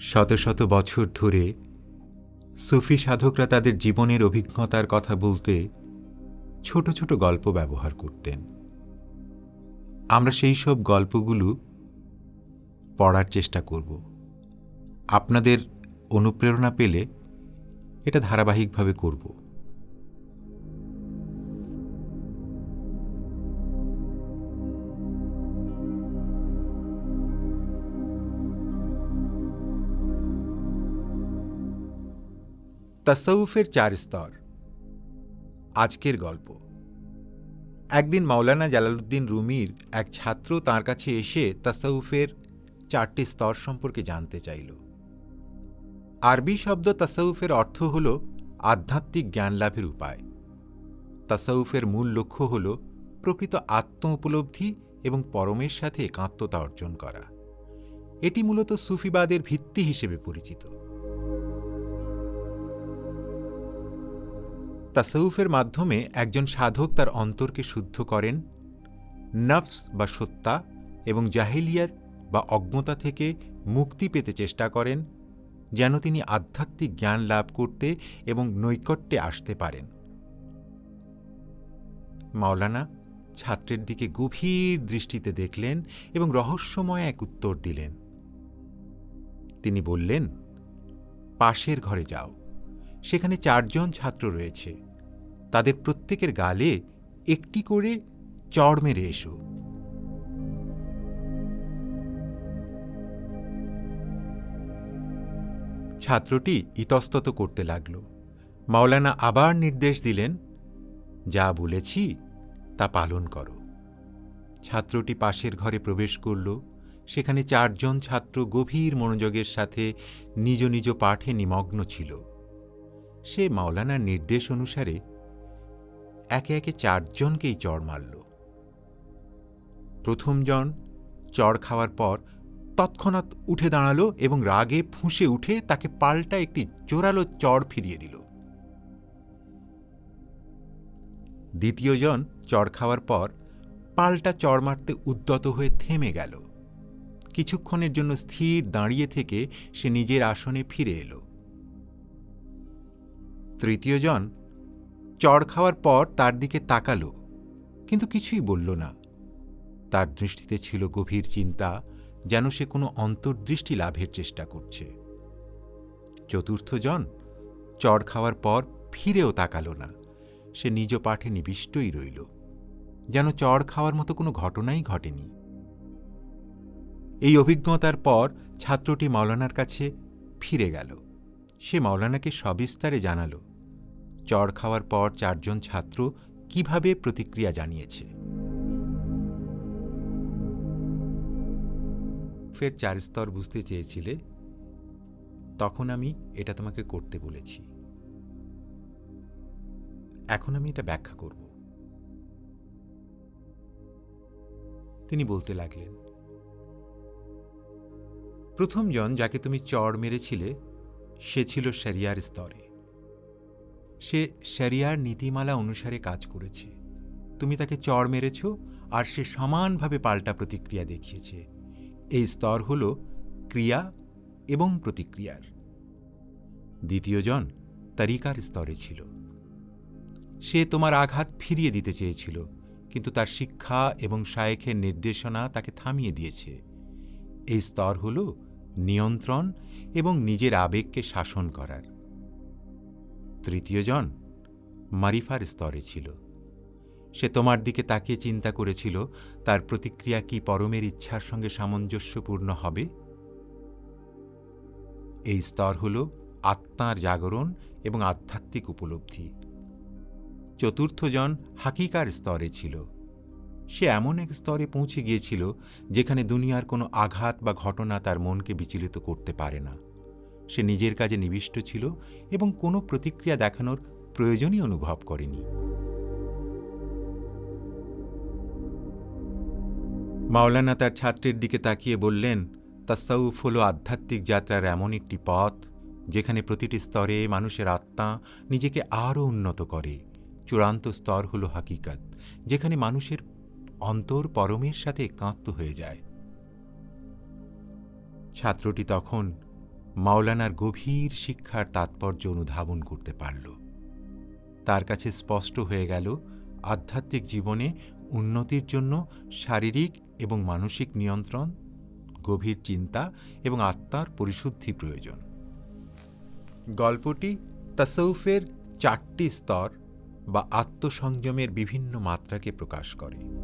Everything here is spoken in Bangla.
শত শত বছর ধরে সুফি সাধকরা তাদের জীবনের অভিজ্ঞতার কথা বলতে ছোট ছোট গল্প ব্যবহার করতেন। আমরা সেই সব গল্পগুলো পড়ার চেষ্টা করব। আপনাদের অনুপ্রেরণা পেলে এটা ধারাবাহিকভাবে করব। তাসাউফের 4 স্তর। আজকের গল্প। একদিন মাওলানা জালালউদ্দিন রুমির এক ছাত্র তাঁর কাছে এসে তাসাউফের 4টি স্তর সম্পর্কে জানতে চাইল। আরবি শব্দ তাসাউফের অর্থ হল আধ্যাত্মিক জ্ঞান লাভের উপায়। তাসাউফের মূল লক্ষ্য হল প্রকৃত আত্ম উপলব্ধি এবং পরমের সাথে একাত্মতা অর্জন করা। এটি মূলত সুফিবাদের ভিত্তি হিসেবে পরিচিত। তাসাউফের মাধ্যমে একজন সাধক তার অন্তরকে শুদ্ধ করেন, নফস বা সত্তা এবং জাহিলিয়াত বা অজ্ঞতা থেকে মুক্তি পেতে চেষ্টা করেন, যেন তিনি আধ্যাত্মিক জ্ঞান লাভ করতে এবং নৈকট্যে আসতে পারেন। মাওলানা ছাত্রের দিকে গভীর দৃষ্টিতে দেখলেন এবং রহস্যময় এক উত্তর দিলেন। তিনি বললেন, পাশের ঘরে যাও, সেখানে 4 জন ছাত্র রয়েছে। তাদের প্রত্যেকের গালে একটি করে চড় মেরে এসো। ছাত্রটি ইতস্তত করতে লাগল। মাওলানা আবার নির্দেশ দিলেন, যা বলেছি তা পালন করো। ছাত্রটি পাশের ঘরে প্রবেশ করল। সেখানে 4 জন ছাত্র গভীর মনোযোগের সাথে নিজ নিজ পাঠে নিমগ্ন ছিল। সে মাওলানার নির্দেশ অনুসারে একে একে 4 জনকেই চড় মারল। প্রথম জন চড় খাওয়ার পর তৎক্ষণাৎ উঠে দাঁড়াল এবং রাগে ফুঁসে উঠে তাকে পাল্টা একটি জোরালো চড় ফিরিয়ে দিল। দ্বিতীয় জন চড় খাওয়ার পর পাল্টা চড় মারতে উদ্যত হয়ে থেমে গেল। কিছুক্ষণের জন্য স্থির দাঁড়িয়ে থেকে সে নিজের আসনে ফিরে এলো। তৃতীয় জন চড় খাওয়ার পর তার দিকে তাকালো, কিন্তু কিছুই বলল না। তার দৃষ্টিতে ছিল গভীর চিন্তা, যেন সে কোনো অন্তর্দৃষ্টি লাভের চেষ্টা করছে। চতুর্থ জন চড় খাওয়ার পর ফিরেও তাকালো না। সে নিজ পাঠে নিবিষ্টই রইল, যেন চড় খাওয়ার মতো কোনো ঘটনাই ঘটেনি। এই অভিজ্ঞতার পর ছাত্রটি মাওলানার কাছে ফিরে গেল। সে মাওলানাকে সবিস্তারে জানাল চড় খাওয়ার পর 4 জন ছাত্র কিভাবে প্রতিক্রিয়া জানিয়েছে। ফের 4 স্তর বুঝতে চেয়েছিলে, তখন আমি এটা তোমাকে করতে বলেছি। এখন আমি এটা ব্যাখ্যা করব। তিনি বলতে লাগলেন, প্রথম জন যাকে তুমি চড় মেরেছিলে সে ছিল শরিয়ার স্তরে। সে শরিয়ার নীতিমালা অনুসারে কাজ করেছে। তুমি তাকে চড় মেরেছ আর সে সমানভাবে পাল্টা প্রতিক্রিয়া দেখিয়েছে। এই স্তর হল ক্রিয়া এবং প্রতিক্রিয়ার। দ্বিতীয় জন তরিকার স্তরে ছিল। সে তোমার আঘাত ফিরিয়ে দিতে চেয়েছিল, কিন্তু তার শিক্ষা এবং শায়েখের নির্দেশনা তাকে থামিয়ে দিয়েছে। এই স্তর হল নিয়ন্ত্রণ এবং নিজের আবেগকে শাসন করার। তৃতীয় জন মারিফার স্তরে ছিল। সে তোমার দিকে তাকিয়ে চিন্তা করেছিল তার প্রতিক্রিয়া কি পরমের ইচ্ছার সঙ্গে সামঞ্জস্যপূর্ণ হবে। এই স্তর হল আত্মার জাগরণ এবং আধ্যাত্মিক উপলব্ধি। চতুর্থ জন হাকিকার স্তরে ছিল। সে এমন এক স্তরে পৌঁছে গিয়েছিল যেখানে দুনিয়ার কোনো আঘাত বা ঘটনা তার মনকে বিচলিত করতে পারে না। সে নিজের কাজে নিবিষ্ট ছিল এবং কোনো প্রতিক্রিয়া দেখানোর প্রয়োজনই অনুভব করেনি। মাওলানা তার ছাত্রের দিকে তাকিয়ে বললেন, তাসাউফ হল আধ্যাত্মিক যাত্রার এমন একটি পথ যেখানে প্রতিটি স্তরে মানুষের আত্মা নিজেকে আরও উন্নত করে। চূড়ান্ত স্তর হল হাকিকাত, যেখানে মানুষের অন্তর পরমের সাথে একাত্ম হয়ে যায়। ছাত্রটি তখন মাওলানার গভীর শিক্ষার তাৎপর্য অনুধাবন করতে পারল। তার কাছে স্পষ্ট হয়ে গেল আধ্যাত্মিক জীবনে উন্নতির জন্য শারীরিক এবং মানসিক নিয়ন্ত্রণ, গভীর চিন্তা এবং আত্মার পরিশুদ্ধি প্রয়োজন। গল্পটি তাসাউফের 4টি স্তর বা আত্মসংযমের বিভিন্ন মাত্রাকে প্রকাশ করে।